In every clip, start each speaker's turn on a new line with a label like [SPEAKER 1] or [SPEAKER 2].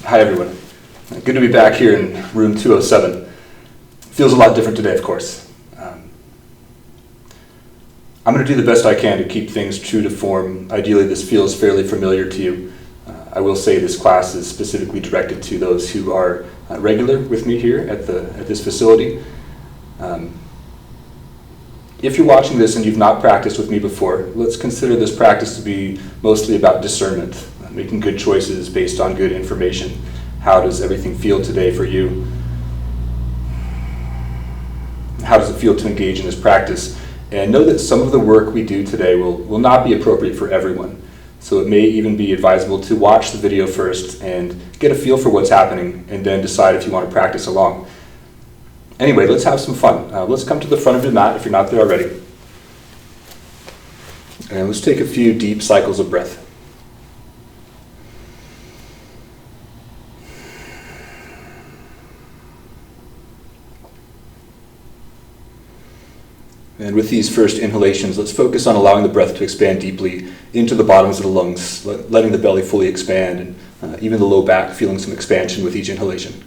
[SPEAKER 1] Hi everyone. Good to be back here in room 207. Feels a lot different today, of course. I'm going to do the best I can to keep things true to form. Ideally, this feels fairly familiar to you. I will say this class is specifically directed to those who are regular with me here at this facility. If you're watching this and you've not practiced with me before, let's consider this practice to be mostly about discernment, making good choices based on good information. How does everything feel today for you? How does it feel to engage in this practice? And know that some of the work we do today will not be appropriate for everyone. So it may even be advisable to watch the video first and get a feel for what's happening and then decide if you want to practice along. Anyway, let's have some fun. Let's come to the front of your mat if you're not there already. And let's take a few deep cycles of breath. And with these first inhalations, let's focus on allowing the breath to expand deeply into the bottoms of the lungs, letting the belly fully expand, and even the low back feeling some expansion with each inhalation.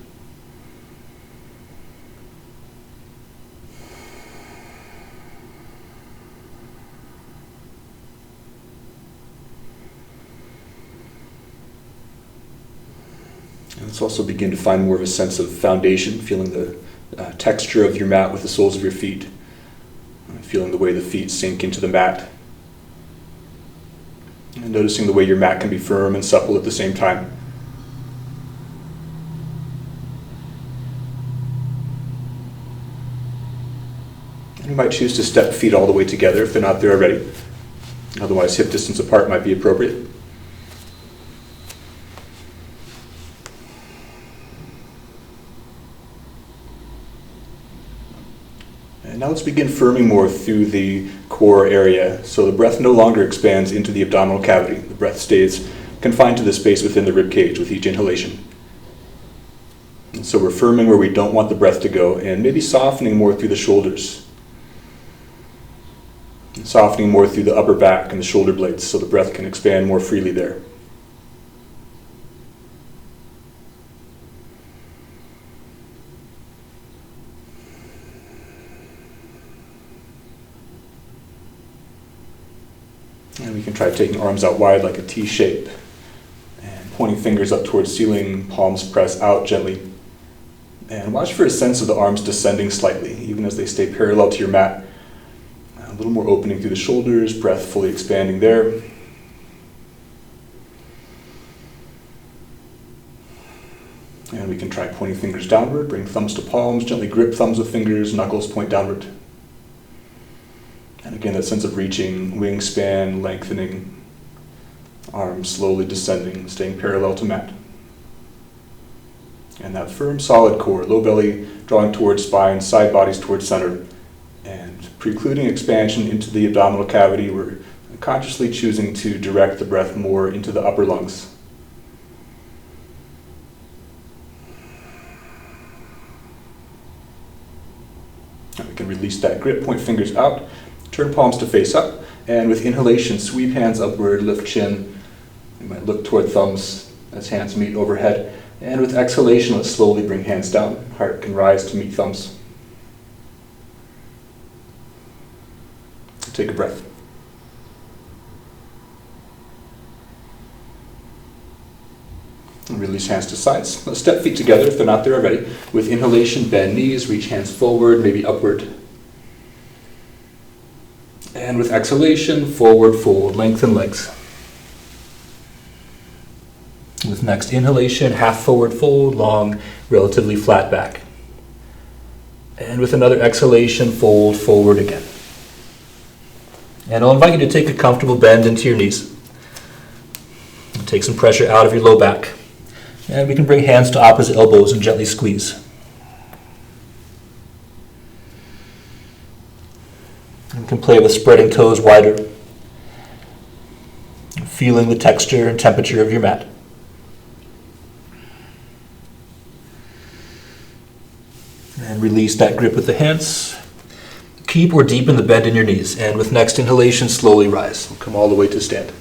[SPEAKER 1] And let's also begin to find more of a sense of foundation, feeling the texture of your mat with the soles of your feet. Feeling the way the feet sink into the mat. And noticing the way your mat can be firm and supple at the same time. And you might choose to step feet all the way together if they're not there already. Otherwise, hip distance apart might be appropriate. And now let's begin firming more through the core area, so the breath no longer expands into the abdominal cavity. The breath stays confined to the space within the rib cage with each inhalation. And so we're firming where we don't want the breath to go, and maybe softening more through the shoulders. And softening more through the upper back and the shoulder blades, so the breath can expand more freely there. And we can try taking arms out wide like a T shape and pointing fingers up towards ceiling, palms press out gently. And watch for a sense of the arms descending slightly, even as they stay parallel to your mat. A little more opening through the shoulders, breath fully expanding there. And we can try pointing fingers downward, bring thumbs to palms, gently grip thumbs with fingers, knuckles point downward. And again, that sense of reaching, wingspan, lengthening, arms slowly descending, staying parallel to mat. And that firm, solid core, low belly drawing towards spine, side bodies towards center, and precluding expansion into the abdominal cavity. We're consciously choosing to direct the breath more into the upper lungs. And we can release that grip, point fingers out. Turn palms to face up, and with inhalation, sweep hands upward, lift chin. You might look toward thumbs as hands meet overhead. And with exhalation, let's slowly bring hands down. Heart can rise to meet thumbs. Take a breath. And release hands to sides. Let's step feet together if they're not there already. With inhalation, bend knees, reach hands forward, maybe upward. And with exhalation, forward fold, lengthen legs. With next inhalation, half forward fold, long, relatively flat back. And with another exhalation, fold forward again. And I'll invite you to take a comfortable bend into your knees. Take some pressure out of your low back. And we can bring hands to opposite elbows and gently squeeze. You can play with spreading toes wider, feeling the texture and temperature of your mat. And release that grip with the hands. Keep or deepen the bend in your knees, and with next inhalation, slowly rise. Come all the way to stand.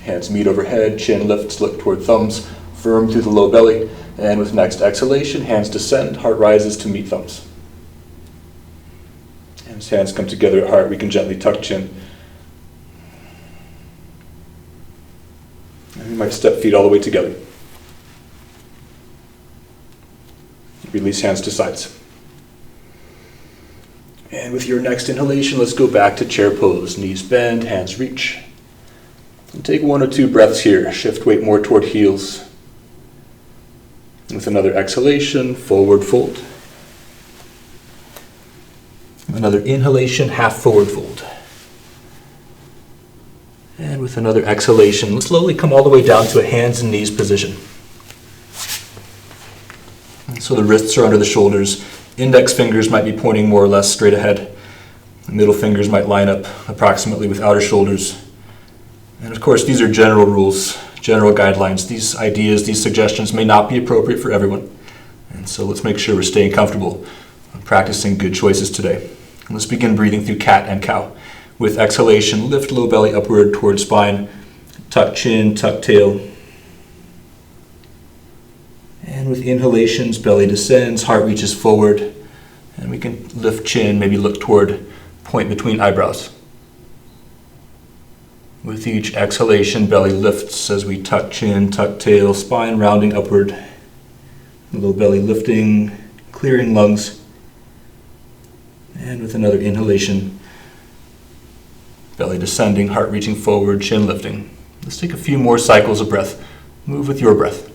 [SPEAKER 1] Hands meet overhead, chin lifts, look toward thumbs. Firm through the low belly. And with next exhalation, hands descend, heart rises to meet thumbs. And as hands come together at heart, we can gently tuck chin. And we might step feet all the way together. Release hands to sides. And with your next inhalation, let's go back to chair pose. Knees bend, hands reach. And take 1 or 2 breaths here. Shift weight more toward heels. With another exhalation, forward fold. Another inhalation, half forward fold. And with another exhalation, let's slowly come all the way down to a hands and knees position. So the wrists are under the shoulders. Index fingers might be pointing more or less straight ahead. The middle fingers might line up approximately with outer shoulders. And of course, these are general rules, general guidelines. These ideas, these suggestions may not be appropriate for everyone. And so let's make sure we're staying comfortable and practicing good choices today. And let's begin breathing through cat and cow. With exhalation, lift low belly upward towards spine, tuck chin, tuck tail. And with inhalations, belly descends, heart reaches forward, and we can lift chin, maybe look toward point between eyebrows. With each exhalation, belly lifts as we tuck chin, tuck tail, spine rounding upward, low belly lifting, clearing lungs. And with another inhalation, belly descending, heart reaching forward, chin lifting. Let's take a few more cycles of breath. Move with your breath.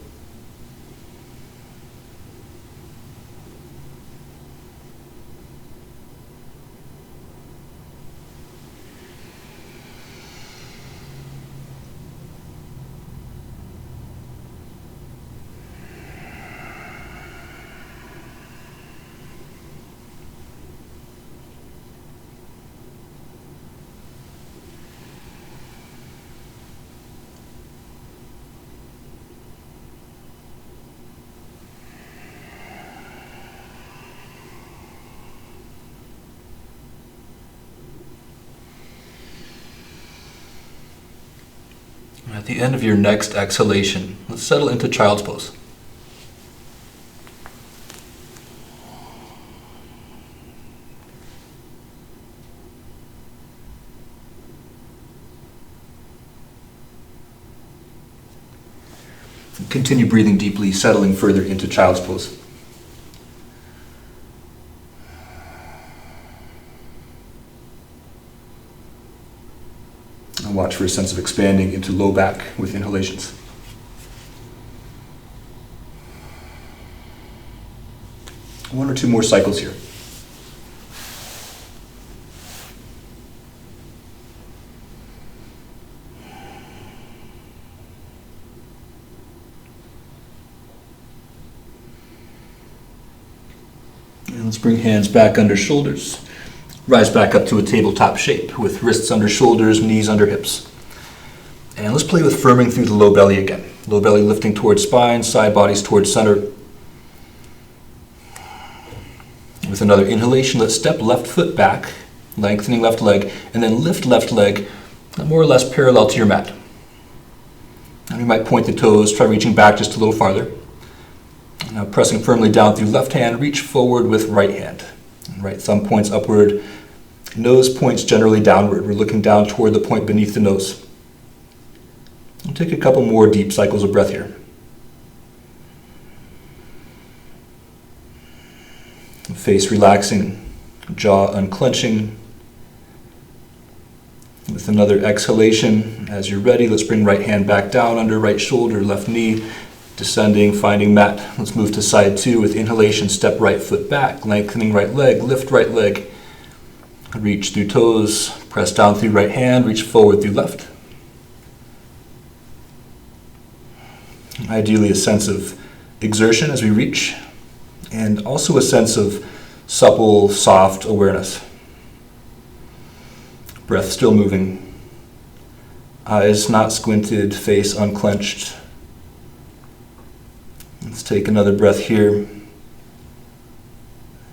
[SPEAKER 1] At the end of your next exhalation, let's settle into child's pose. Continue breathing deeply, settling further into child's pose. And watch for a sense of expanding into low back with inhalations. One or two more cycles here. And let's bring hands back under shoulders. Rise back up to a tabletop shape with wrists under shoulders, knees under hips. And let's play with firming through the low belly again. Low belly lifting towards spine, side bodies towards center. With another inhalation, let's step left foot back, lengthening left leg, and then lift left leg more or less parallel to your mat. And we might point the toes, try reaching back just a little farther. Now pressing firmly down through left hand, reach forward with right hand. Right thumb points upward, nose points generally downward. We're looking down toward the point beneath the nose. We'll take a couple more deep cycles of breath here. Face relaxing, jaw unclenching. With another exhalation, as you're ready, let's bring right hand back down under right shoulder, left knee, descending, finding mat. Let's move to side two with inhalation, step right foot back, lengthening right leg, lift right leg. Reach through toes, press down through right hand, reach forward through left. Ideally a sense of exertion as we reach, and also a sense of supple, soft awareness. Breath still moving. Eyes not squinted, face unclenched. Let's take another breath here.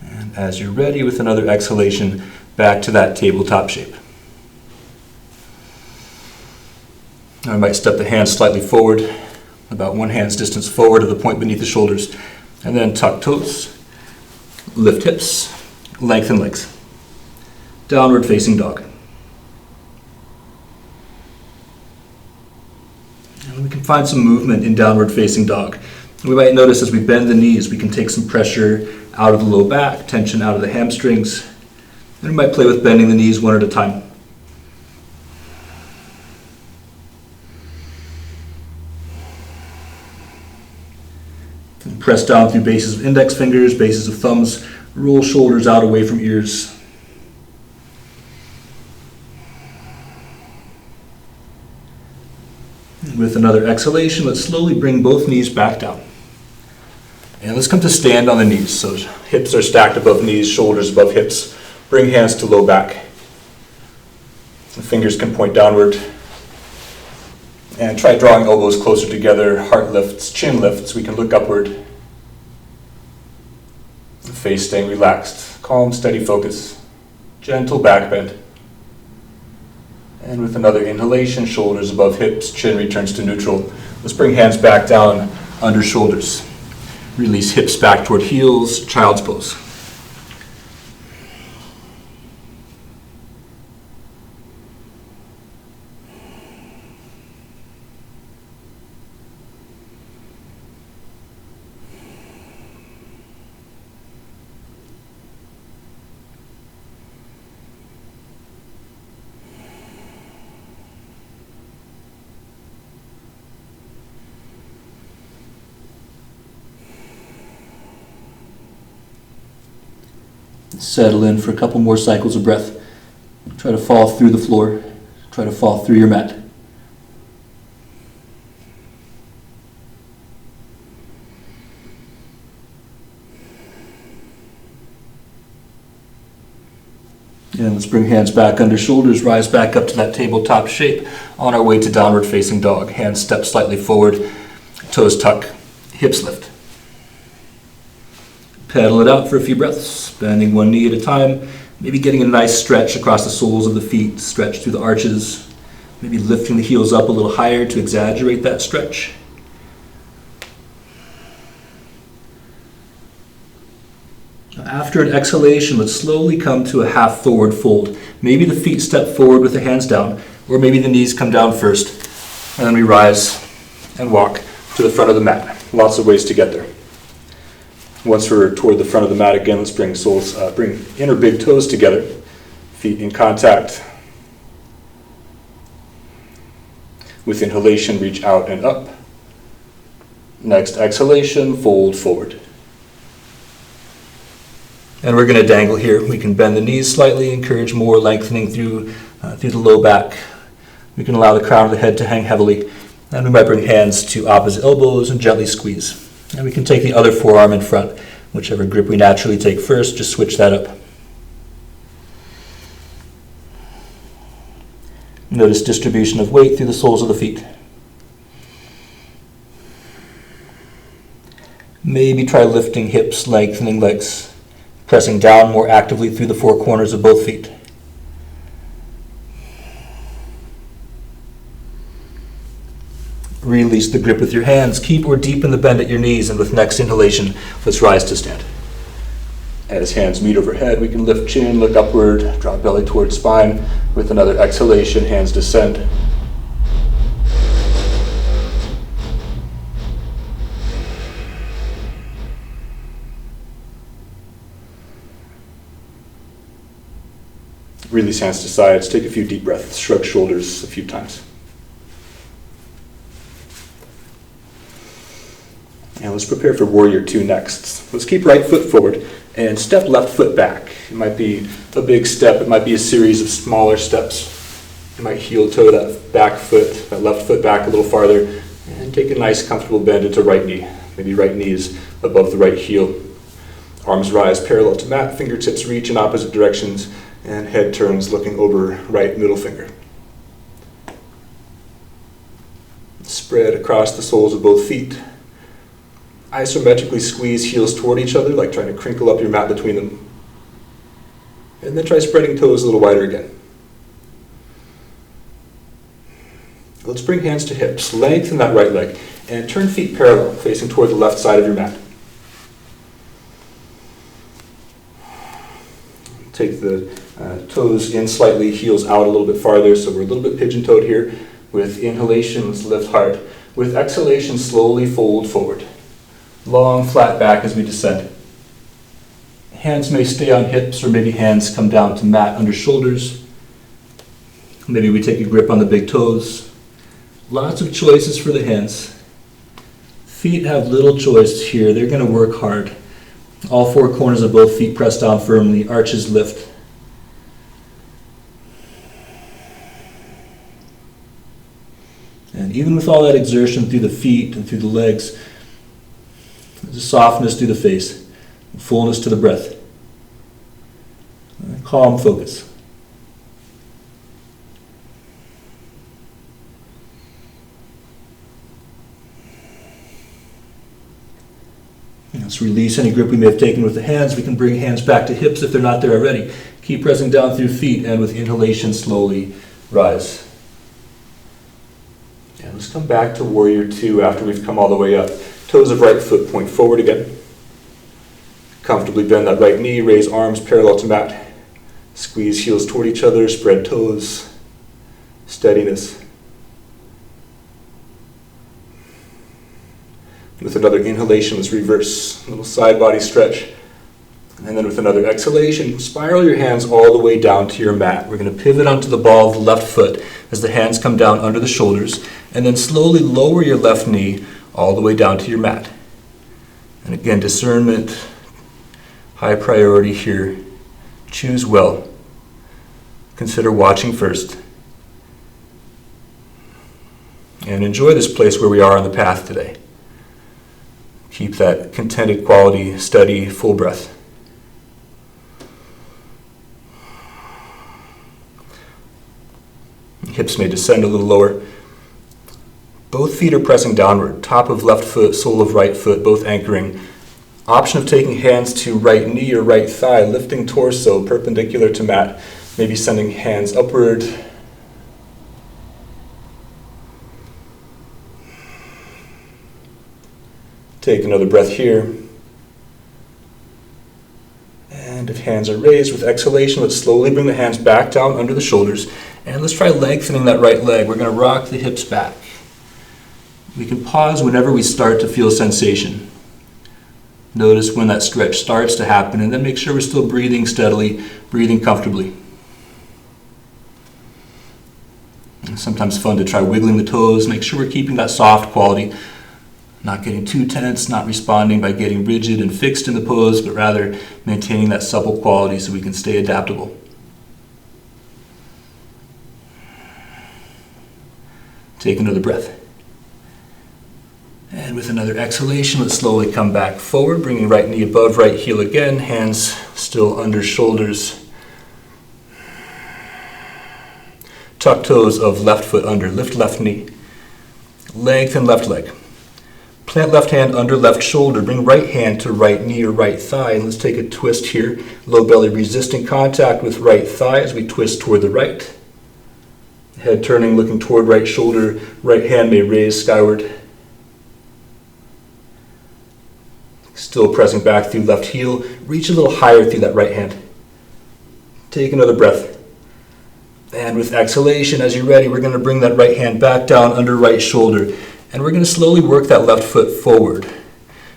[SPEAKER 1] And as you're ready, with another exhalation, back to that tabletop shape. I might step the hands slightly forward, about one hand's distance forward of the point beneath the shoulders. And then tuck toes, lift hips, lengthen legs. Downward facing dog. And we can find some movement in downward facing dog. We might notice as we bend the knees, we can take some pressure out of the low back, tension out of the hamstrings. And we might play with bending the knees one at a time. And press down through bases of index fingers, bases of thumbs. Roll shoulders out away from ears. With another exhalation, let's slowly bring both knees back down. And let's come to stand on the knees. So hips are stacked above knees, shoulders above hips. Bring hands to low back. The fingers can point downward. And try drawing elbows closer together, heart lifts, chin lifts. We can look upward. The face staying relaxed. Calm, steady focus. Gentle back bend. And with another inhalation, shoulders above hips, chin returns to neutral. Let's bring hands back down under shoulders. Release hips back toward heels, child's pose. Settle in for a couple more cycles of breath. Try to fall through the floor. Try to fall through your mat. And let's bring hands back under shoulders, rise back up to that tabletop shape on our way to downward facing dog. Hands step slightly forward, toes tuck, hips lift. Pedal it out for a few breaths, bending one knee at a time, maybe getting a nice stretch across the soles of the feet, stretch through the arches, maybe lifting the heels up a little higher to exaggerate that stretch. After an exhalation, let's slowly come to a half forward fold. Maybe the feet step forward with the hands down, or maybe the knees come down first, and then we rise and walk to the front of the mat. Lots of ways to get there. Once we're toward the front of the mat again, let's bring inner big toes together, feet in contact. With inhalation, reach out and up. Next exhalation, fold forward. And we're going to dangle here. We can bend the knees slightly, encourage more lengthening through the low back. We can allow the crown of the head to hang heavily. And we might bring hands to opposite elbows and gently squeeze. And we can take the other forearm in front. Whichever grip we naturally take first, just switch that up. Notice distribution of weight through the soles of the feet. Maybe try lifting hips, lengthening legs, pressing down more actively through the four corners of both feet. Release the grip with your hands. Keep or deepen the bend at your knees, and with next inhalation, let's rise to stand. As hands meet overhead, we can lift chin, look upward, drop belly towards spine. With another exhalation, hands descend. Release hands to sides. Take a few deep breaths. Shrug shoulders a few times. And let's prepare for Warrior 2 next. Let's keep right foot forward and step left foot back. It might be a big step. It might be a series of smaller steps. You might heel toe that back foot, that left foot back a little farther, and take a nice comfortable bend into right knee. Maybe right knee is above the right heel. Arms rise parallel to mat, fingertips reach in opposite directions, and head turns looking over right middle finger. Spread across the soles of both feet. Isometrically squeeze heels toward each other, like trying to crinkle up your mat between them. And then try spreading toes a little wider again. Let's bring hands to hips, lengthen that right leg, and turn feet parallel, facing toward the left side of your mat. Take the toes in slightly, heels out a little bit farther, so we're a little bit pigeon-toed here. With inhalations, lift hard. With exhalation, slowly fold forward. Long, flat back as we descend. Hands may stay on hips, or maybe hands come down to mat under shoulders. Maybe we take a grip on the big toes. Lots of choices for the hands. Feet have little choice here. They're going to work hard. All four corners of both feet press down firmly. Arches lift. And even with all that exertion through the feet and through the legs, there's a softness through the face, fullness to the breath. Calm focus. Let's release any grip we may have taken with the hands. We can bring hands back to hips if they're not there already. Keep pressing down through feet, and with inhalation, slowly rise. And let's come back to Warrior Two after we've come all the way up. Toes of right foot point forward again. Comfortably bend that right knee, raise arms parallel to mat. Squeeze heels toward each other, spread toes. Steadiness. With another inhalation, let's reverse. A little side body stretch. And then with another exhalation, spiral your hands all the way down to your mat. We're going to pivot onto the ball of the left foot as the hands come down under the shoulders. And then slowly lower your left knee all the way down to your mat. And again, discernment, high priority here. Choose well. Consider watching first. And enjoy this place where we are on the path today. Keep that contented quality, steady, full breath. Hips may descend a little lower. Both feet are pressing downward. Top of left foot, sole of right foot, both anchoring. Option of taking hands to right knee or right thigh, lifting torso perpendicular to mat. Maybe sending hands upward. Take another breath here. And if hands are raised with exhalation, let's slowly bring the hands back down under the shoulders. And let's try lengthening that right leg. We're going to rock the hips back. We can pause whenever we start to feel sensation. Notice when that stretch starts to happen, and then make sure we're still breathing steadily, breathing comfortably. It's sometimes fun to try wiggling the toes. Make sure we're keeping that soft quality. Not getting too tense, not responding by getting rigid and fixed in the pose, but rather maintaining that supple quality so we can stay adaptable. Take another breath. And with another exhalation, let's slowly come back forward, bringing right knee above right heel again, hands still under shoulders. Tuck toes of left foot under, lift left knee. Lengthen left leg. Plant left hand under left shoulder. Bring right hand to right knee or right thigh. And let's take a twist here. Low belly resisting contact with right thigh as we twist toward the right. Head turning, looking toward right shoulder. Right hand may raise skyward. Still pressing back through left heel. Reach a little higher through that right hand. Take another breath. And with exhalation, as you're ready, we're going to bring that right hand back down under right shoulder. And we're going to slowly work that left foot forward.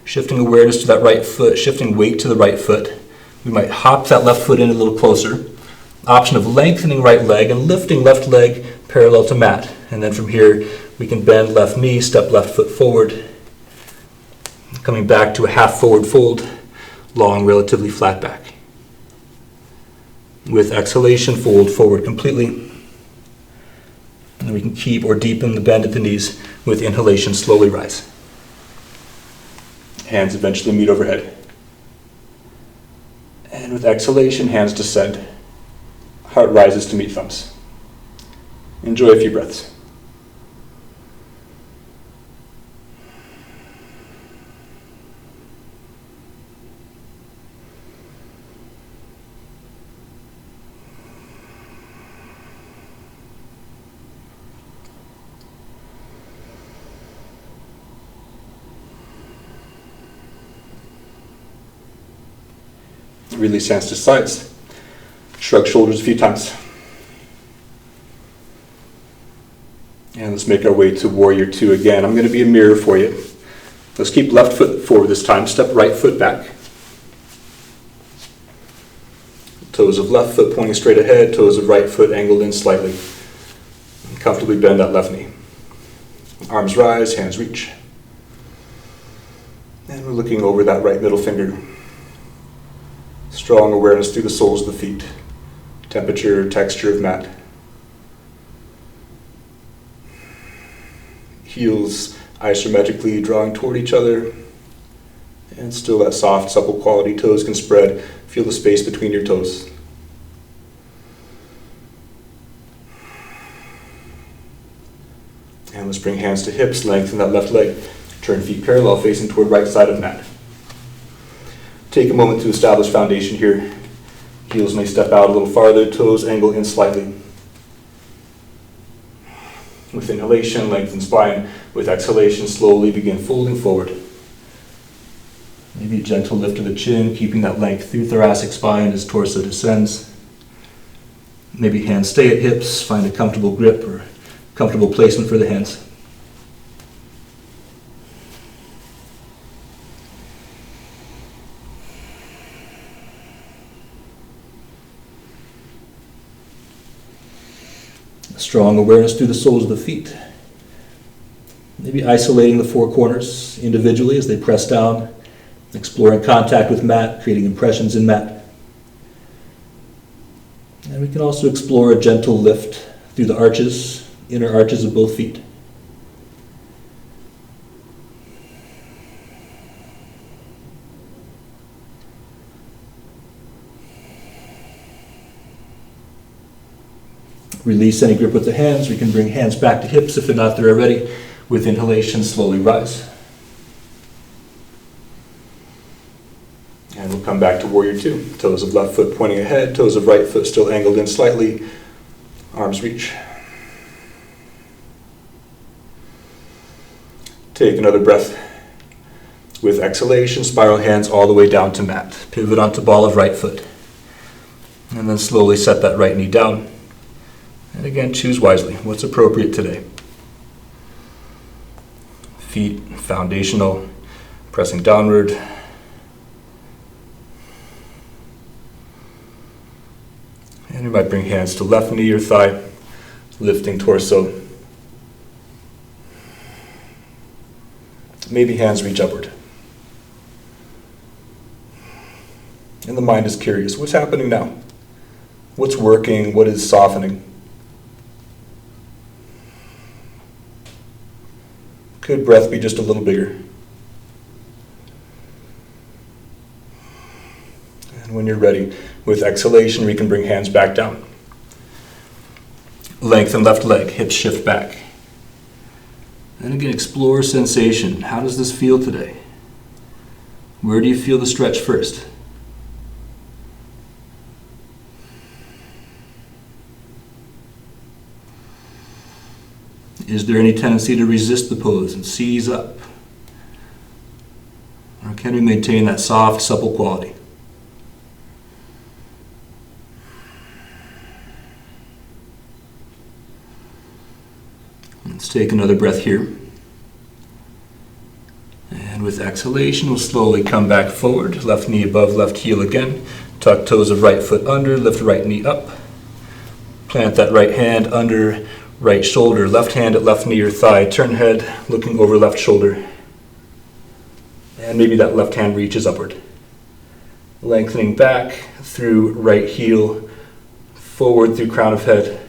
[SPEAKER 1] Shifting awareness to that right foot, shifting weight to the right foot. We might hop that left foot in a little closer. Option of lengthening right leg and lifting left leg parallel to mat. And then from here, we can bend left knee, step left foot forward. Coming back to a half forward fold, long, relatively flat back. With exhalation, fold forward completely. And we can keep or deepen the bend at the knees. With inhalation, slowly rise. Hands eventually meet overhead. And with exhalation, hands descend. Heart rises to meet thumbs. Enjoy a few breaths. Release hands to sides. Shrug shoulders a few times. And let's make our way to Warrior Two again. I'm going to be a mirror for you. Let's keep left foot forward this time. Step right foot back. Toes of left foot pointing straight ahead. Toes of right foot angled in slightly. And comfortably bend that left knee. Arms rise, hands reach. And we're looking over that right middle finger. Strong awareness through the soles of the feet. Temperature, texture of mat. Heels isometrically drawing toward each other, and still that soft, supple quality. Toes can spread. Feel the space between your toes. And let's bring hands to hips, lengthen that left leg. Turn feet parallel, facing toward right side of mat. Take a moment to establish foundation here. Heels may step out a little farther, toes angle in slightly. With inhalation, lengthen spine. With exhalation, slowly begin folding forward. Maybe a gentle lift of the chin, keeping that length through thoracic spine as torso descends. Maybe hands stay at hips, find a comfortable grip or comfortable placement for the hands. Strong awareness through the soles of the feet. Maybe isolating the four corners individually as they press down, exploring contact with mat, creating impressions in mat. And we can also explore a gentle lift through the arches, inner arches of both feet. Release any grip with the hands. We can bring hands back to hips if they're not there already. With inhalation, slowly rise. And we'll come back to Warrior Two. Toes of left foot pointing ahead, toes of right foot still angled in slightly. Arms reach. Take another breath. With exhalation, spiral hands all the way down to mat. Pivot onto ball of right foot. And then slowly set that right knee down. And again, choose wisely. What's appropriate today? Feet foundational, pressing downward. And you might bring hands to left knee or thigh, lifting torso. Maybe hands reach upward. And the mind is curious. What's happening now? What's working? What is softening? Could breath be just a little bigger? And when you're ready, with exhalation, we can bring hands back down. Lengthen left leg, hips shift back. And again, explore sensation. How does this feel today? Where do you feel the stretch first? Is there any tendency to resist the pose and seize up? Or can we maintain that soft, supple quality? Let's take another breath here. And with exhalation, we'll slowly come back forward. Left knee above left heel again. Tuck toes of right foot under, lift right knee up. Plant that right hand under right shoulder, left hand at left knee or thigh. Turn head, looking over left shoulder. And maybe that left hand reaches upward. Lengthening back through right heel, forward through crown of head.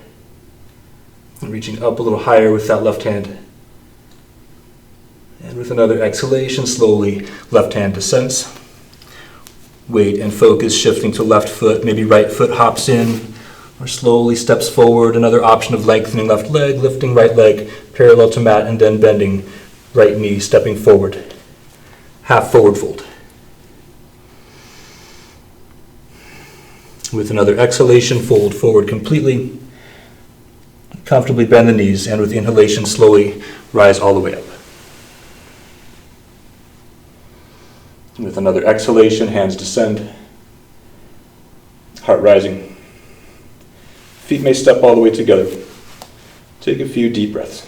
[SPEAKER 1] And reaching up a little higher with that left hand. And with another exhalation, slowly left hand descends. Weight and focus shifting to left foot, maybe right foot hops in, or slowly steps forward. Another option of lengthening left leg, lifting right leg parallel to mat, and then bending right knee, stepping forward. Half forward fold. With another exhalation, fold forward completely. Comfortably bend the knees, and with inhalation, slowly rise all the way up. With another exhalation, hands descend. Heart rising. Feet may step all the way together. Take a few deep breaths.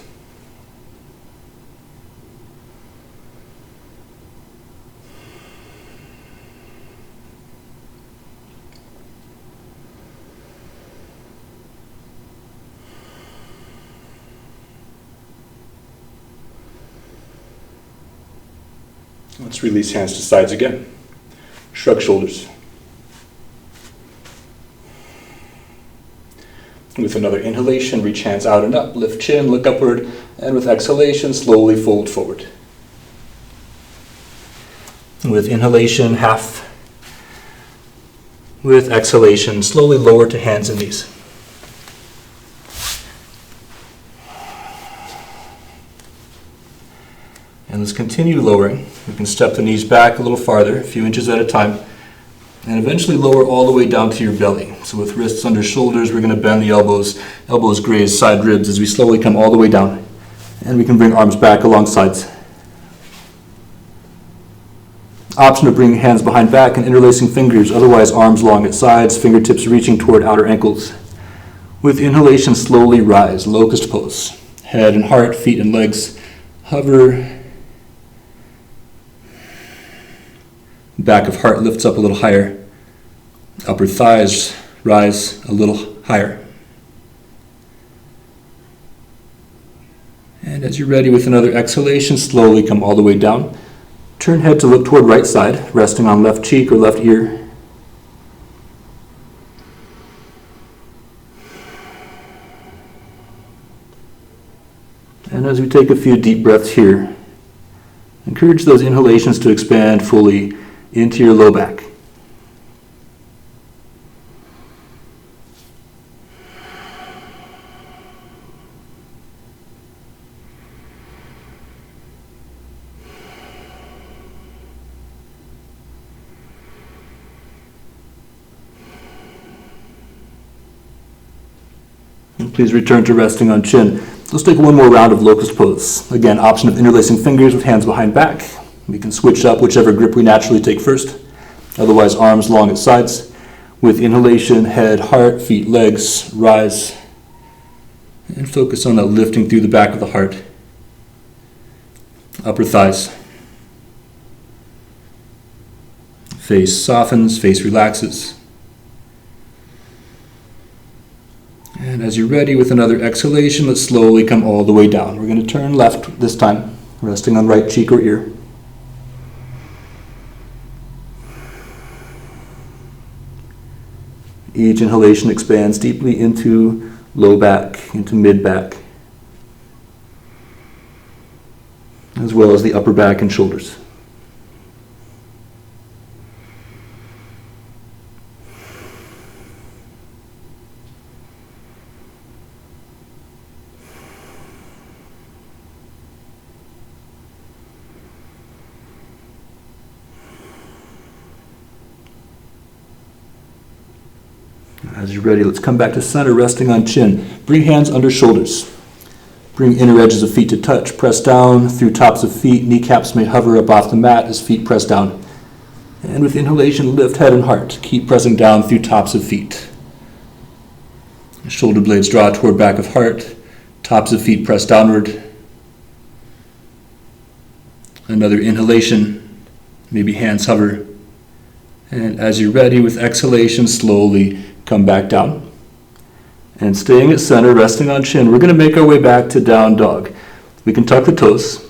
[SPEAKER 1] Let's release hands to sides again. Shrug shoulders. With another inhalation, reach hands out and up, lift chin, look upward, and with exhalation, slowly fold forward. With inhalation, half. With exhalation, slowly lower to hands and knees. And let's continue lowering. We can step the knees back a little farther, a few inches at a time, and eventually lower all the way down to your belly. So with wrists under shoulders, we're going to bend the elbows, elbows graze side ribs as we slowly come all the way down. And we can bring arms back along sides. Option to bring hands behind back and interlacing fingers, otherwise arms long at sides, fingertips reaching toward outer ankles. With inhalation, slowly rise, locust pose. Head and heart, feet and legs hover. Back of heart lifts up a little higher. Upper thighs rise a little higher. And as you're ready with another exhalation, slowly come all the way down. Turn head to look toward right side, resting on left cheek or left ear. And as we take a few deep breaths here, encourage those inhalations to expand fully into your low back. And please return to resting on chin. Let's take one more round of locust pose. Again, option of interlacing fingers with hands behind back. We can switch up whichever grip we naturally take first. Otherwise, arms long at sides. With inhalation, head, heart, feet, legs, rise. And focus on that lifting through the back of the heart. Upper thighs. Face softens, face relaxes. And as you're ready with another exhalation, let's slowly come all the way down. We're going to turn left this time, resting on right cheek or ear. Each inhalation expands deeply into low back, into mid back, as well as the upper back and shoulders. As you're ready, let's come back to center, resting on chin. Bring hands under shoulders. Bring inner edges of feet to touch. Press down through tops of feet. Kneecaps may hover up off the mat as feet press down. And with inhalation, lift head and heart. Keep pressing down through tops of feet. Shoulder blades draw toward back of heart. Tops of feet press downward. Another inhalation. Maybe hands hover. And as you're ready, with exhalation, slowly come back down. And staying at center, resting on chin, we're going to make our way back to down dog. We can tuck the toes.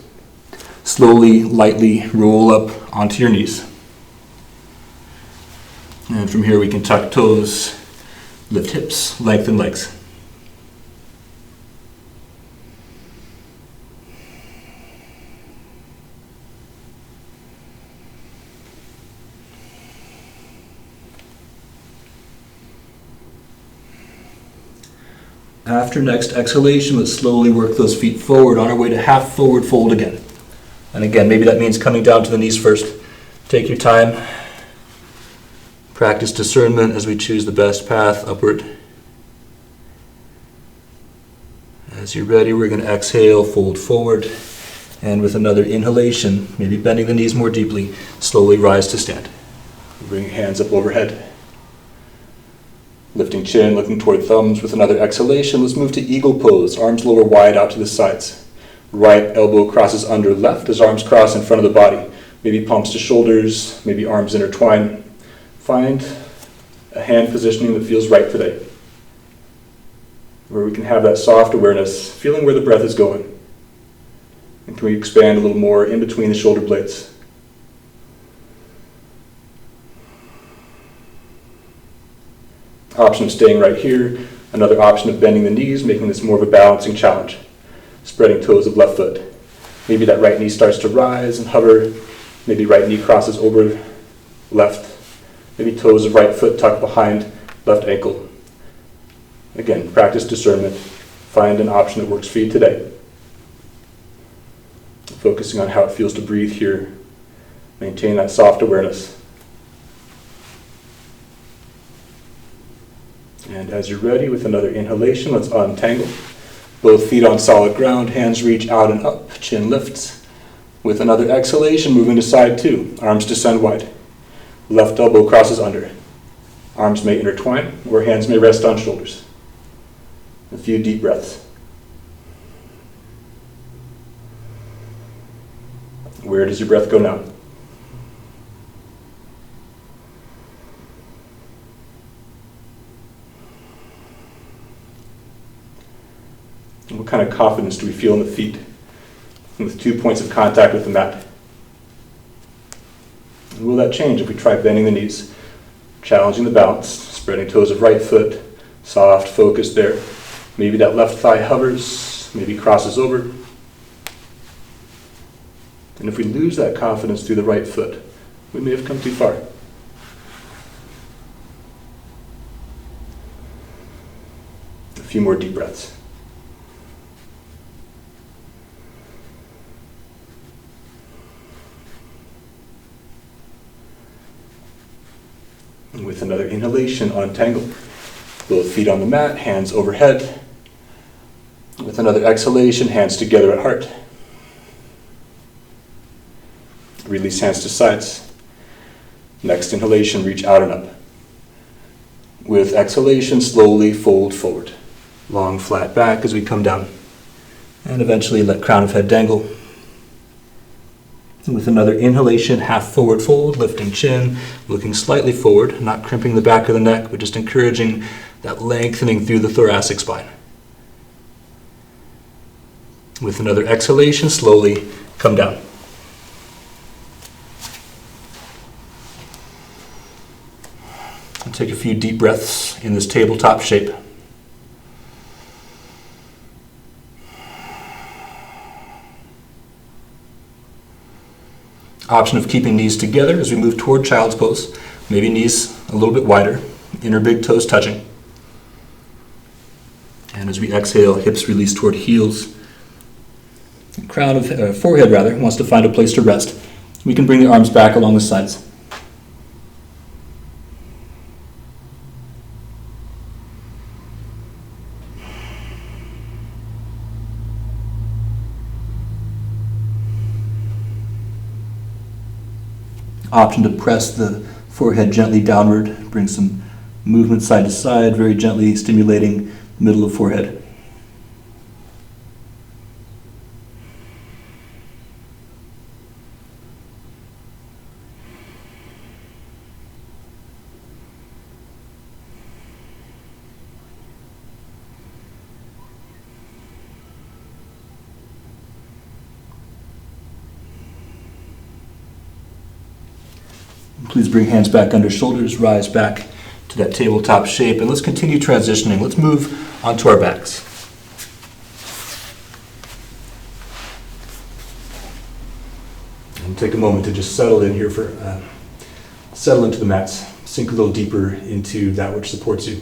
[SPEAKER 1] Slowly, lightly roll up onto your knees. And from here we can tuck toes, lift hips, lengthen legs. After next exhalation, let's slowly work those feet forward on our way to half forward fold again. And again, maybe that means coming down to the knees first. Take your time. Practice discernment as we choose the best path upward. As you're ready, we're going to exhale, fold forward. And with another inhalation, maybe bending the knees more deeply, slowly rise to stand. Bring your hands up overhead. Lifting chin, looking toward thumbs. With another exhalation, let's move to eagle pose. Arms lower wide out to the sides. Right elbow crosses under left as arms cross in front of the body. Maybe palms to shoulders, maybe arms intertwine. Find a hand positioning that feels right today, where we can have that soft awareness, feeling where the breath is going. And can we expand a little more in between the shoulder blades? Option of staying right here. Another option of bending the knees, making this more of a balancing challenge. Spreading toes of left foot. Maybe that right knee starts to rise and hover. Maybe right knee crosses over left. Maybe toes of right foot tucked behind left ankle. Again, practice discernment. Find an option that works for you today. Focusing on how it feels to breathe here. Maintain that soft awareness. And as you're ready, with another inhalation, let's untangle. Both feet on solid ground, hands reach out and up, chin lifts. With another exhalation, moving to side two, arms descend wide. Left elbow crosses under. Arms may intertwine, or hands may rest on shoulders. A few deep breaths. Where does your breath go now? And what kind of confidence do we feel in the feet with 2 points of contact with the mat? And will that change if we try bending the knees, challenging the balance, spreading toes of right foot, soft focus there. Maybe that left thigh hovers, maybe crosses over. And if we lose that confidence through the right foot, we may have come too far. A few more deep breaths. And with another inhalation, untangle. Both feet on the mat, hands overhead. With another exhalation, hands together at heart. Release hands to sides. Next inhalation, reach out and up. With exhalation, slowly fold forward. Long flat back as we come down. And eventually let crown of head dangle. And with another inhalation, half forward fold, lifting chin, looking slightly forward, not crimping the back of the neck, but just encouraging that lengthening through the thoracic spine. With another exhalation, slowly come down. And take a few deep breaths in this tabletop shape. Option of keeping knees together as we move toward child's pose. Maybe knees a little bit wider, inner big toes touching. And as we exhale, hips release toward heels. Forehead wants to find a place to rest. We can bring the arms back along the sides. Option to press the forehead gently downward, bring some movement side to side, very gently stimulating the middle of forehead. Please bring hands back under shoulders, rise back to that tabletop shape, and let's continue transitioning. Let's move onto our backs. And take a moment to just settle in here settle into the mats, sink a little deeper into that which supports you.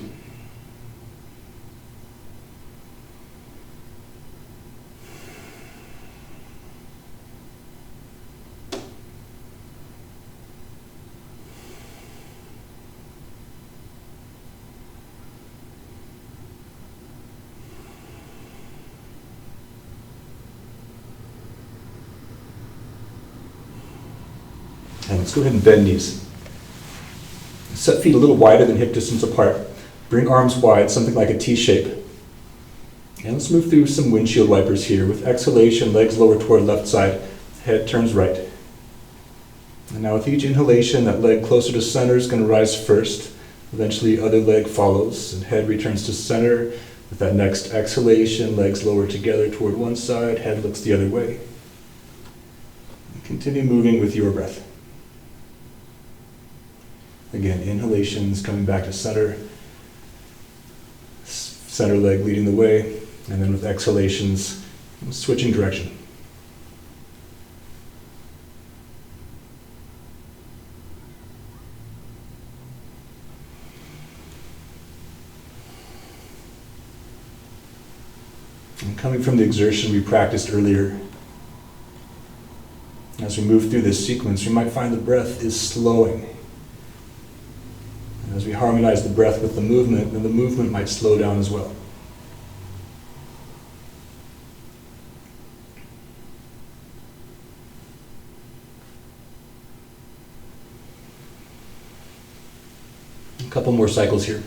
[SPEAKER 1] And let's go ahead and bend knees. Set feet a little wider than hip distance apart. Bring arms wide, something like a T shape. And let's move through some windshield wipers here. With exhalation, legs lower toward left side, head turns right. And now with each inhalation, that leg closer to center is going to rise first. Eventually, other leg follows, and head returns to center. With that next exhalation, legs lower together toward one side, head looks the other way. And continue moving with your breath. Again, inhalations coming back to center. Center leg leading the way, and then with exhalations, switching direction. And coming from the exertion we practiced earlier, as we move through this sequence, we might find the breath is slowing. As we harmonize the breath with the movement, then the movement might slow down as well. A couple more cycles here.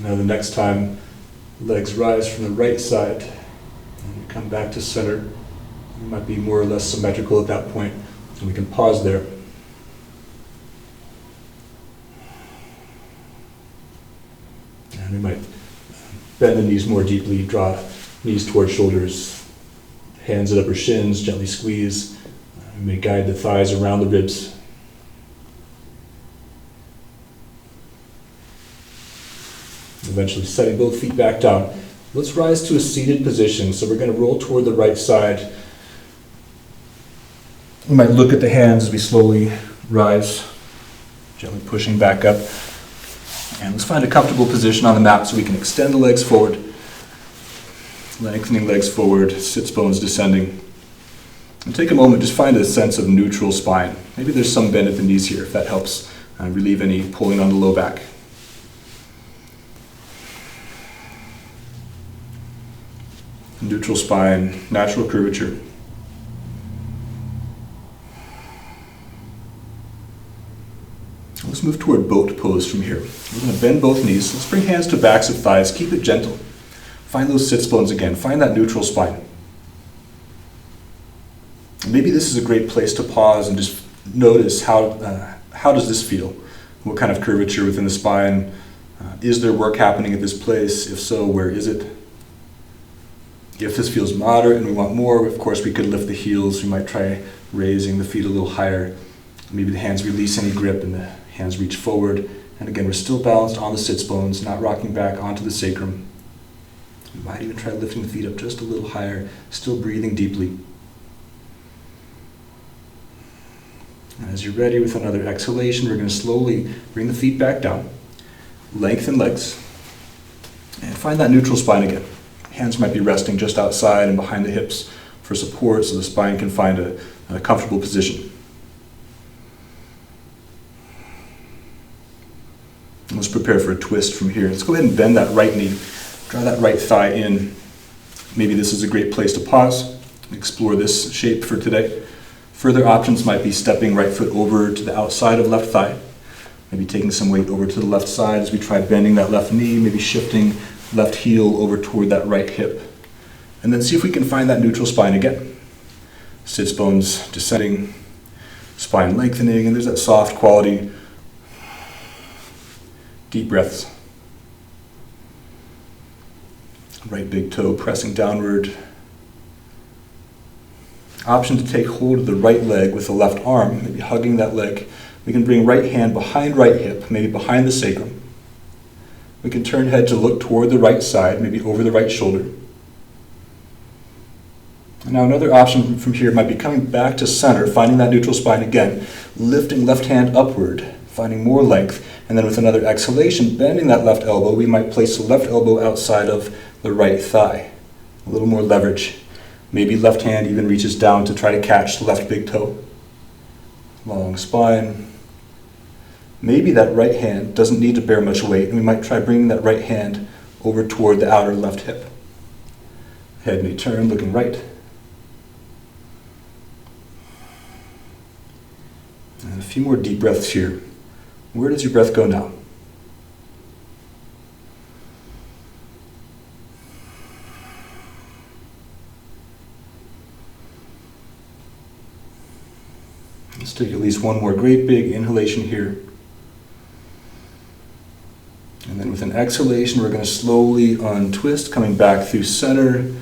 [SPEAKER 1] Now the next time, legs rise from the right side and you come back to center. You might be more or less symmetrical at that point, and we can pause there. And we might bend the knees more deeply, draw knees toward shoulders, hands at upper shins, gently squeeze. We may guide the thighs around the ribs. Eventually setting both feet back down. Let's rise to a seated position. So we're going to roll toward the right side. We might look at the hands as we slowly rise, gently pushing back up. And let's find a comfortable position on the mat so we can extend the legs forward, lengthening legs forward, sits bones descending. And take a moment, just find a sense of neutral spine. Maybe there's some bend at the knees here if that helps relieve any pulling on the low back. Neutral spine, natural curvature. Let's move toward boat pose from here. We're going to bend both knees. Let's bring hands to backs of thighs. Keep it gentle. Find those sits bones again. Find that neutral spine. And maybe this is a great place to pause and just notice how does this feel? What kind of curvature within the spine? Is there work happening at this place? If so, where is it? If this feels moderate and we want more, of course we could lift the heels. We might try raising the feet a little higher. Maybe the hands release any grip and the hands reach forward. And again, we're still balanced on the sits bones, not rocking back onto the sacrum. We might even try lifting the feet up just a little higher, still breathing deeply. And as you're ready with another exhalation, we're going to slowly bring the feet back down, lengthen legs, and find that neutral spine again. Hands might be resting just outside and behind the hips for support so the spine can find a comfortable position. And let's prepare for a twist from here. Let's go ahead and bend that right knee. Draw that right thigh in. Maybe this is a great place to pause. Explore this shape for today. Further options might be stepping right foot over to the outside of left thigh. Maybe taking some weight over to the left side as we try bending that left knee. Maybe shifting left heel over toward that right hip. And then see if we can find that neutral spine again. Sits bones descending, spine lengthening, and there's that soft quality. Deep breaths. Right big toe pressing downward. Option to take hold of the right leg with the left arm, maybe hugging that leg. We can bring right hand behind right hip, maybe behind the sacrum. We can turn head to look toward the right side, maybe over the right shoulder. And now another option from here might be coming back to center, finding that neutral spine again, lifting left hand upward, finding more length, and then with another exhalation, bending that left elbow, we might place the left elbow outside of the right thigh. A little more leverage. Maybe left hand even reaches down to try to catch the left big toe. Long spine. Maybe that right hand doesn't need to bear much weight, and we might try bringing that right hand over toward the outer left hip. Head may turn, looking right. And a few more deep breaths here. Where does your breath go now? Let's take at least one more great big inhalation here. And then with an exhalation, we're going to slowly untwist, coming back through center.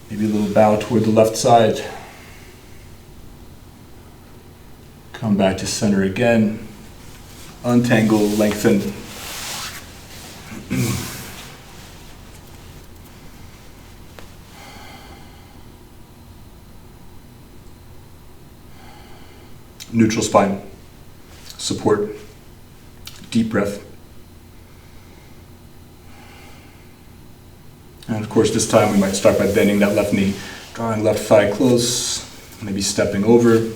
[SPEAKER 1] Maybe a little bow toward the left side. Come back to center again. Untangle, lengthen. Neutral spine. Support. Deep breath. And of course, this time we might start by bending that left knee, drawing left thigh close, maybe stepping over,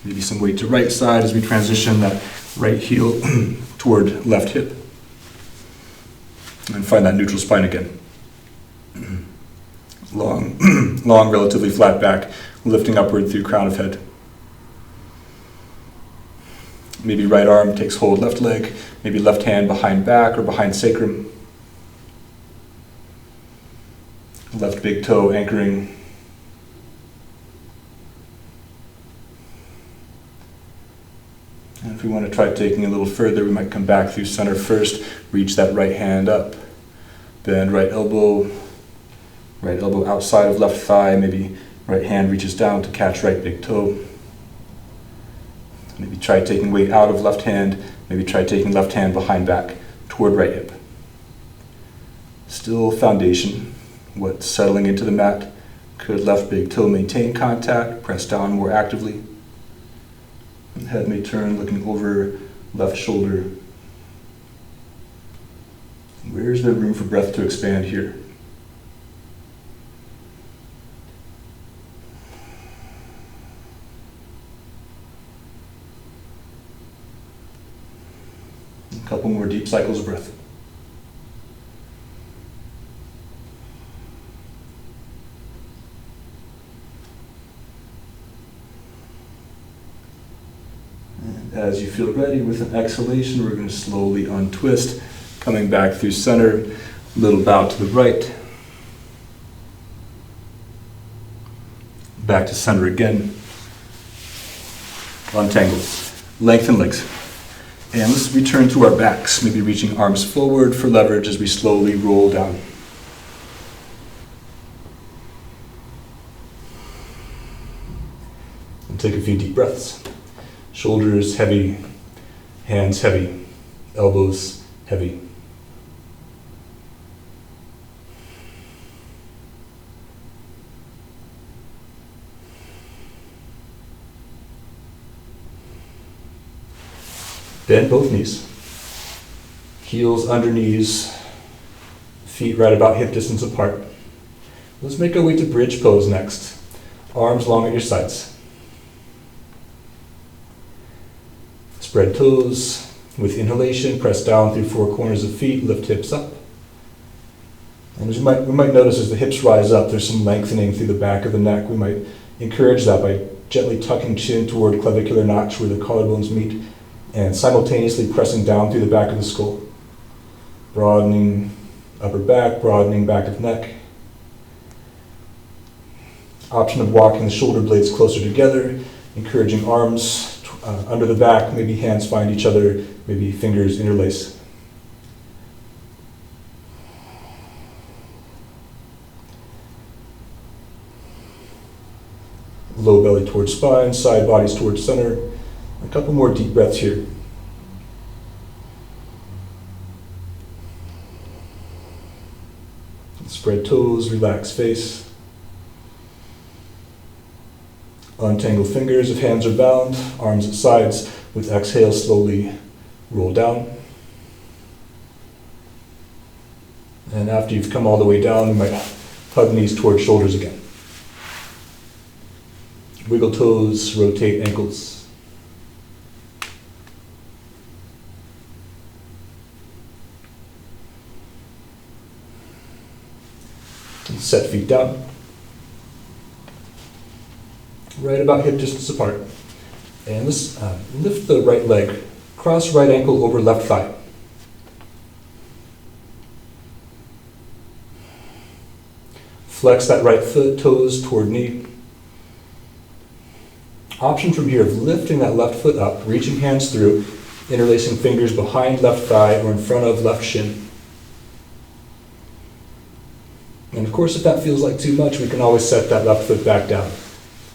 [SPEAKER 1] maybe some weight to right side as we transition that right heel toward left hip. And find that neutral spine again. Long, relatively flat back, lifting upward through crown of head. Maybe right arm takes hold left leg, maybe left hand behind back or behind sacrum. Left big toe anchoring. And if we want to try taking a little further, we might come back through center first, reach that right hand up, bend right elbow outside of left thigh, maybe right hand reaches down to catch right big toe. Maybe try taking weight out of left hand, maybe try taking left hand behind back toward right hip. Still foundation. What's settling into the mat? Could left big toe maintain contact, press down more actively? Head may turn, looking over left shoulder. Where's there room for breath to expand here? A couple more deep cycles of breath. As you feel ready, with an exhalation, we're going to slowly untwist, coming back through center, a little bow to the right. Back to center again. Untangle. Lengthen legs. And let's return to our backs, maybe reaching arms forward for leverage as we slowly roll down. And take a few deep breaths. Shoulders heavy, hands heavy, elbows heavy. Bend both knees. Heels under knees, feet right about hip distance apart. Let's make our way to bridge pose next. Arms long at your sides. Spread toes. With inhalation, press down through four corners of feet, lift hips up. And as we might notice as the hips rise up, there's some lengthening through the back of the neck. We might encourage that by gently tucking chin toward clavicular notch where the collarbones meet and simultaneously pressing down through the back of the skull. Broadening upper back, broadening back of neck. Option of walking the shoulder blades closer together, encouraging arms under the back, maybe hands find each other, maybe fingers interlace. Low belly towards spine, side bodies towards center. A couple more deep breaths here. Spread toes, relax face. Untangle fingers if hands are bound, arms at sides. With exhale, slowly roll down. And after you've come all the way down, you might hug knees towards shoulders again. Wiggle toes, rotate ankles. And set feet down. Right about hip distance apart. And let's lift the right leg. Cross right ankle over left thigh. Flex that right foot, toes toward knee. Option from here of lifting that left foot up, reaching hands through, interlacing fingers behind left thigh or in front of left shin. And of course, if that feels like too much, we can always set that left foot back down.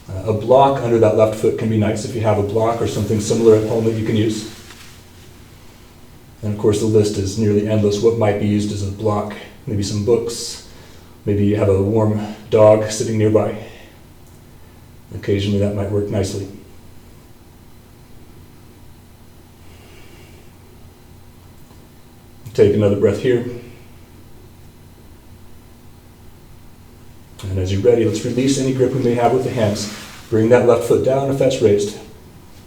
[SPEAKER 1] A block under that left foot can be nice if you have a block or something similar at home that you can use. And of course, the list is nearly endless. What might be used as a block? Maybe some books. Maybe you have a warm dog sitting nearby. Occasionally that might work nicely. Take another breath here. And as you're ready, let's release any grip we may have with the hands. Bring that left foot down if that's raised.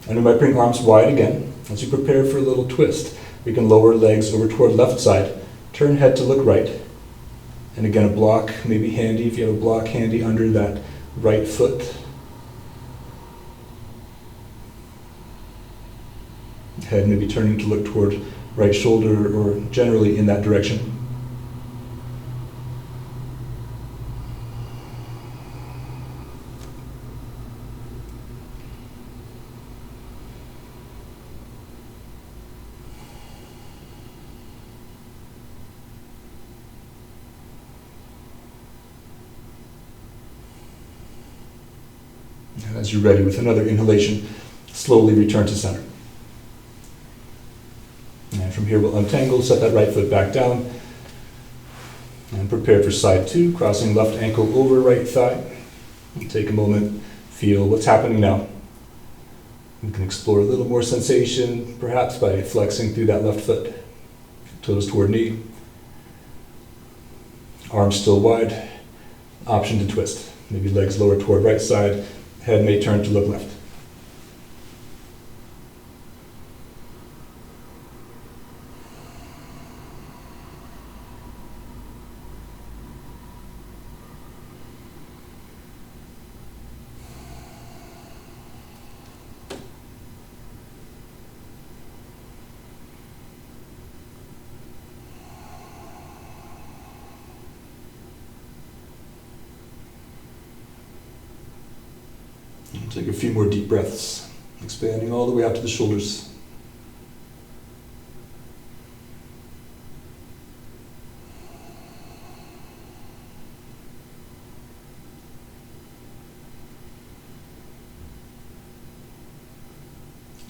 [SPEAKER 1] And we might bring arms wide again. As you prepare for a little twist, we can lower legs over toward left side. Turn head to look right. And again, a block may be handy if you have a block handy under that right foot. Head may be turning to look toward right shoulder or generally in that direction. And as you're ready with another inhalation, slowly return to center. And from here we'll untangle, set that right foot back down, and prepare for side two, crossing left ankle over right thigh. And take a moment, feel what's happening now. You can explore a little more sensation, perhaps by flexing through that left foot, toes toward knee, arms still wide, option to twist. Maybe legs lower toward right side, head may turn to look left. Take a few more deep breaths, expanding all the way out to the shoulders.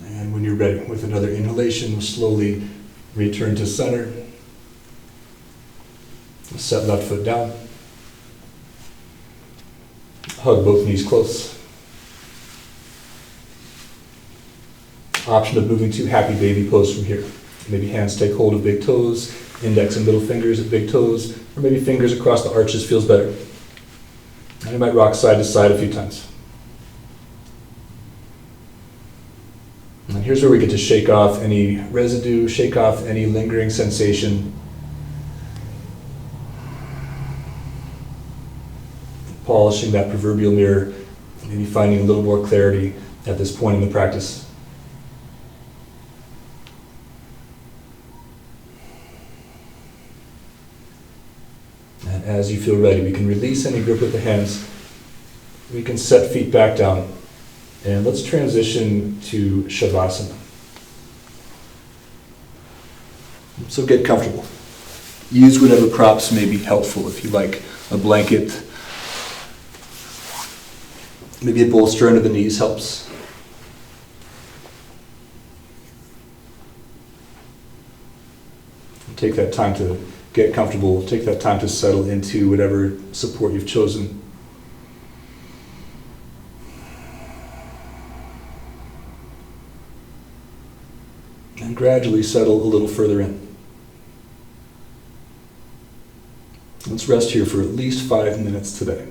[SPEAKER 1] And when you're ready, with another inhalation, we'll slowly return to center. Set left foot down. Hug both knees close. Option of moving to happy baby pose from here. Maybe hands take hold of big toes, index and middle fingers at big toes, or maybe fingers across the arches feels better. And you might rock side to side a few times. And here's where we get to shake off any residue, shake off any lingering sensation. Polishing that proverbial mirror, maybe finding a little more clarity at this point in the practice. And as you feel ready, we can release any grip with the hands. We can set feet back down. And let's transition to Shavasana. So get comfortable. Use whatever props may be helpful. If you like a blanket, maybe a bolster under the knees helps. Take that time to get comfortable. Take that time to settle into whatever support you've chosen. And gradually settle a little further in. Let's rest here for at least 5 minutes today.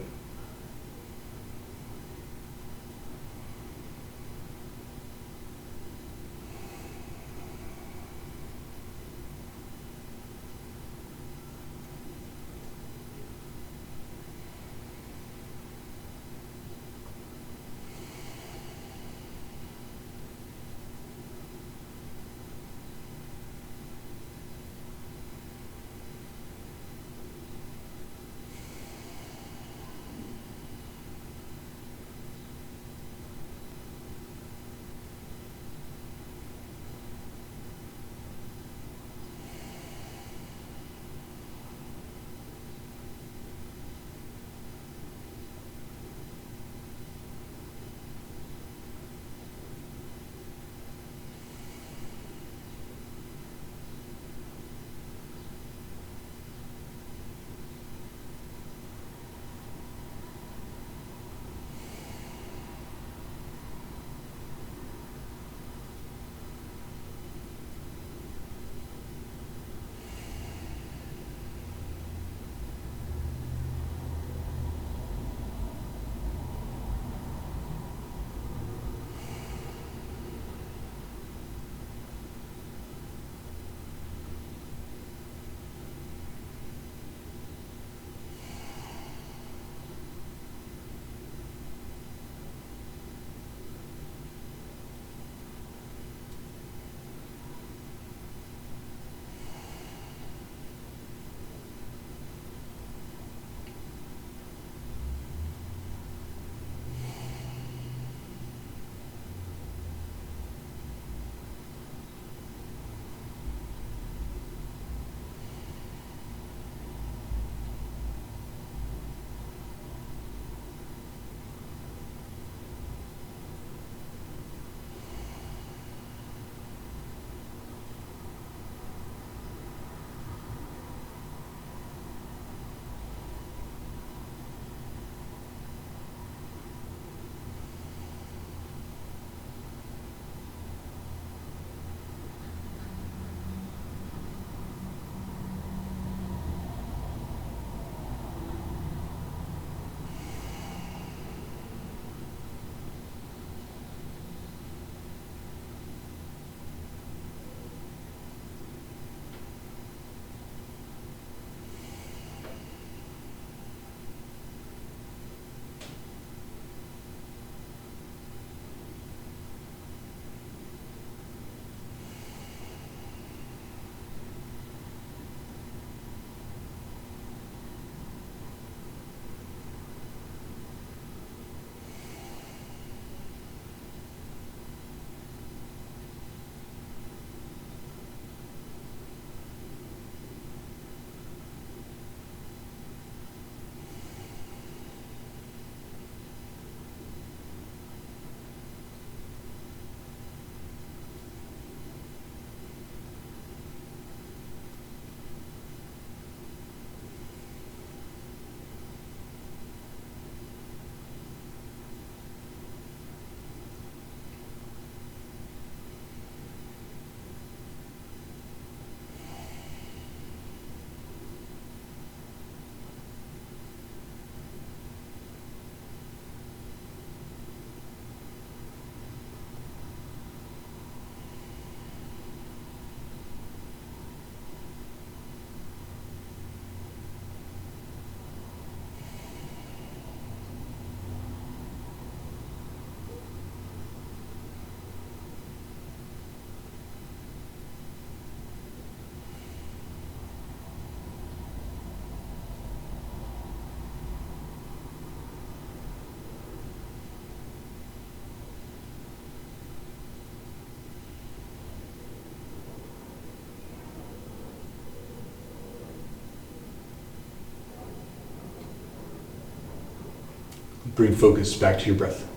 [SPEAKER 1] Bring focus back to your breath.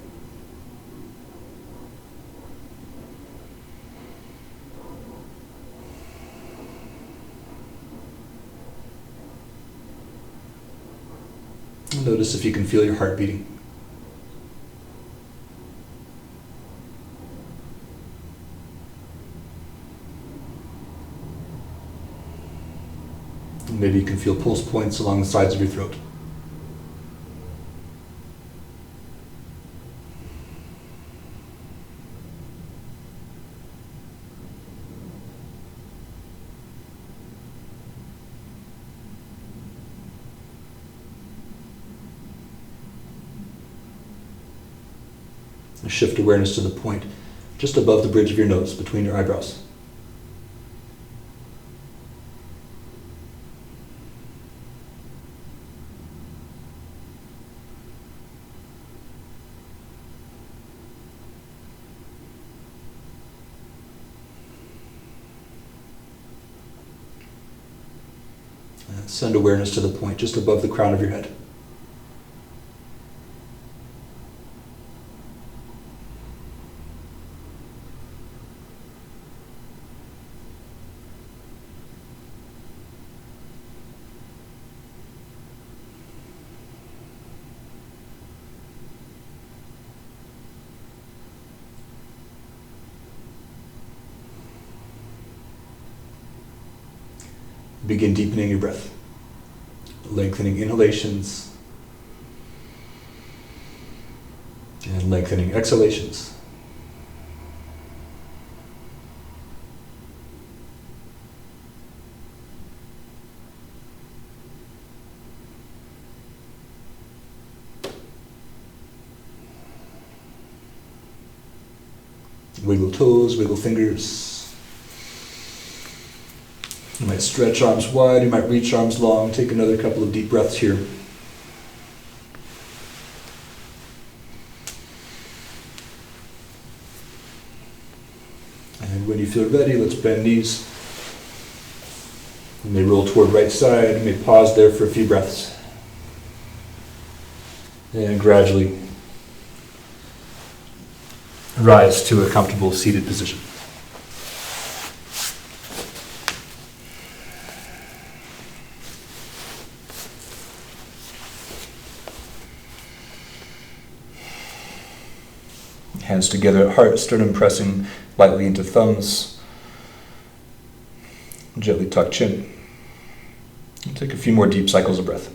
[SPEAKER 1] Notice if you can feel your heart beating. Maybe you can feel pulse points along the sides of your throat. Shift awareness to the point just above the bridge of your nose, between your eyebrows. And send awareness to the point just above the crown of your head. Begin deepening your breath, lengthening inhalations and lengthening exhalations. Wiggle toes, wiggle fingers. You might stretch arms wide, you might reach arms long. Take another couple of deep breaths here. And when you feel ready, let's bend knees. You may roll toward right side, you may pause there for a few breaths. And gradually rise to a comfortable seated position. Hands together at heart, sternum pressing lightly into thumbs. Gently tuck chin. And take a few more deep cycles of breath.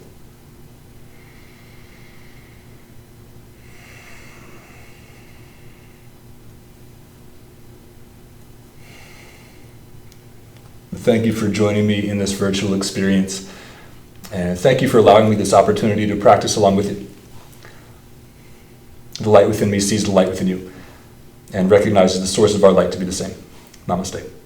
[SPEAKER 1] Thank you for joining me in this virtual experience. And thank you for allowing me this opportunity to practice along with you. The light within me sees the light within you and recognizes the source of our light to be the same. Namaste.